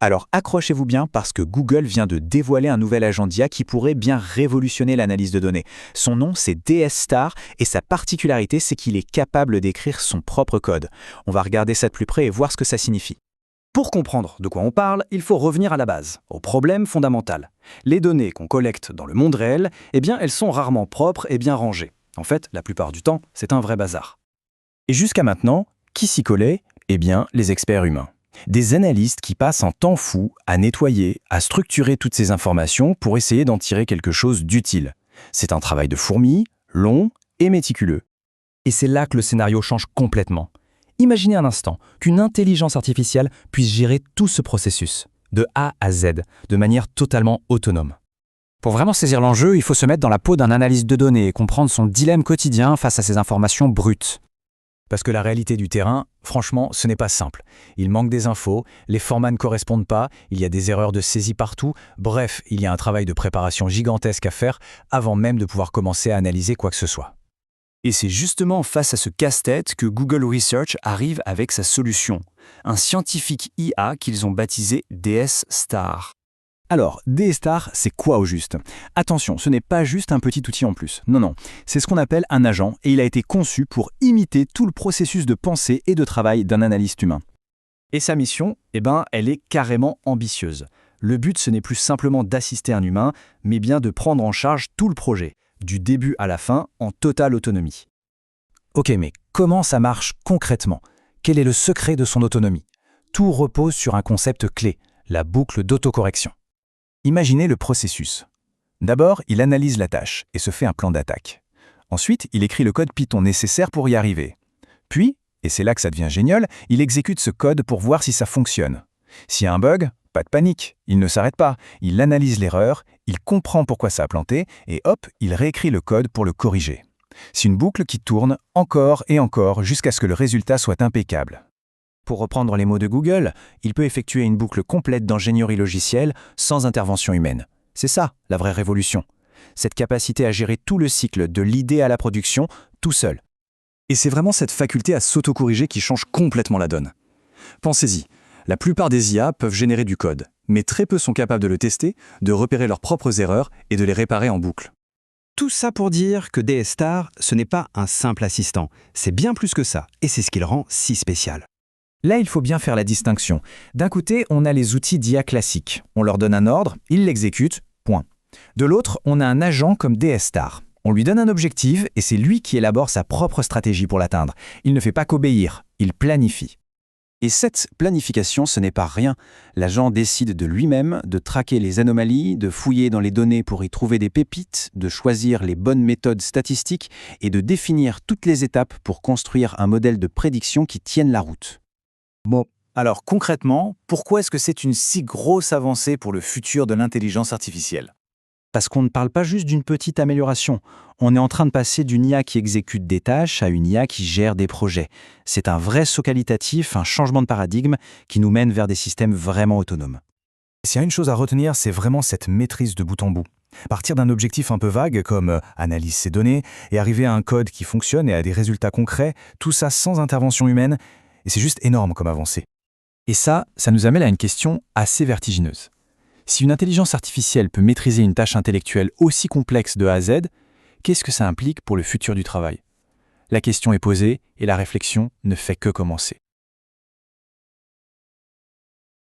Alors accrochez-vous bien parce que Google vient de dévoiler un nouvel agent d'IA qui pourrait bien révolutionner l'analyse de données. Son nom, c'est DS-Star et sa particularité, c'est qu'il est capable d'écrire son propre code. On va regarder ça de plus près et voir ce que ça signifie. Pour comprendre de quoi on parle, il faut revenir à la base, au problème fondamental. Les données qu'on collecte dans le monde réel, elles sont rarement propres et bien rangées. En fait, la plupart du temps, c'est un vrai bazar. Et jusqu'à maintenant, qui s'y collait? Les experts humains. Des analystes qui passent un temps fou à nettoyer, à structurer toutes ces informations pour essayer d'en tirer quelque chose d'utile. C'est un travail de fourmi, long et méticuleux. Et c'est là que le scénario change complètement. Imaginez un instant qu'une intelligence artificielle puisse gérer tout ce processus, de A à Z, de manière totalement autonome. Pour vraiment saisir l'enjeu, il faut se mettre dans la peau d'un analyste de données et comprendre son dilemme quotidien face à ces informations brutes. Parce que la réalité du terrain, franchement, ce n'est pas simple. Il manque des infos, les formats ne correspondent pas, il y a des erreurs de saisie partout, bref, il y a un travail de préparation gigantesque à faire avant même de pouvoir commencer à analyser quoi que ce soit. Et c'est justement face à ce casse-tête que Google Research arrive avec sa solution, un scientifique IA qu'ils ont baptisé DS-Star. Alors, DS-Star, c'est quoi au juste? Attention, ce n'est pas juste un petit outil en plus. Non, c'est ce qu'on appelle un agent et il a été conçu pour imiter tout le processus de pensée et de travail d'un analyste humain. Et sa mission, elle est carrément ambitieuse. Le but, ce n'est plus simplement d'assister un humain, mais bien de prendre en charge tout le projet, du début à la fin, en totale autonomie. Ok, mais comment ça marche concrètement? Quel est le secret de son autonomie? Tout repose sur un concept clé, la boucle d'autocorrection. Imaginez le processus. D'abord, il analyse la tâche et se fait un plan d'attaque. Ensuite, il écrit le code Python nécessaire pour y arriver. Puis, et c'est là que ça devient génial, il exécute ce code pour voir si ça fonctionne. S'il y a un bug, pas de panique, il ne s'arrête pas, il analyse l'erreur, il comprend pourquoi ça a planté, et hop, il réécrit le code pour le corriger. C'est une boucle qui tourne encore et encore jusqu'à ce que le résultat soit impeccable. Pour reprendre les mots de Google, il peut effectuer une boucle complète d'ingénierie logicielle sans intervention humaine. C'est ça, la vraie révolution. Cette capacité à gérer tout le cycle de l'idée à la production, tout seul. Et c'est vraiment cette faculté à s'autocorriger qui change complètement la donne. Pensez-y, la plupart des IA peuvent générer du code, mais très peu sont capables de le tester, de repérer leurs propres erreurs et de les réparer en boucle. Tout ça pour dire que DS-Star, ce n'est pas un simple assistant, c'est bien plus que ça, et c'est ce qui le rend si spécial. Là, il faut bien faire la distinction. D'un côté, on a les outils d'IA classiques. On leur donne un ordre, ils l'exécutent, point. De l'autre, on a un agent comme DS-Star. On lui donne un objectif et c'est lui qui élabore sa propre stratégie pour l'atteindre. Il ne fait pas qu'obéir, il planifie. Et cette planification, ce n'est pas rien. L'agent décide de lui-même de traquer les anomalies, de fouiller dans les données pour y trouver des pépites, de choisir les bonnes méthodes statistiques et de définir toutes les étapes pour construire un modèle de prédiction qui tienne la route. Bon, alors concrètement, pourquoi est-ce que c'est une si grosse avancée pour le futur de l'intelligence artificielle? Parce qu'on ne parle pas juste d'une petite amélioration. On est en train de passer d'une IA qui exécute des tâches à une IA qui gère des projets. C'est un vrai saut qualitatif, un changement de paradigme qui nous mène vers des systèmes vraiment autonomes. S'il y a une chose à retenir, c'est vraiment cette maîtrise de bout en bout. Partir d'un objectif un peu vague comme analyse ces données et arriver à un code qui fonctionne et à des résultats concrets, tout ça sans intervention humaine, et c'est juste énorme comme avancée. Et ça nous amène à une question assez vertigineuse. Si une intelligence artificielle peut maîtriser une tâche intellectuelle aussi complexe de A à Z, qu'est-ce que ça implique pour le futur du travail? La question est posée et la réflexion ne fait que commencer.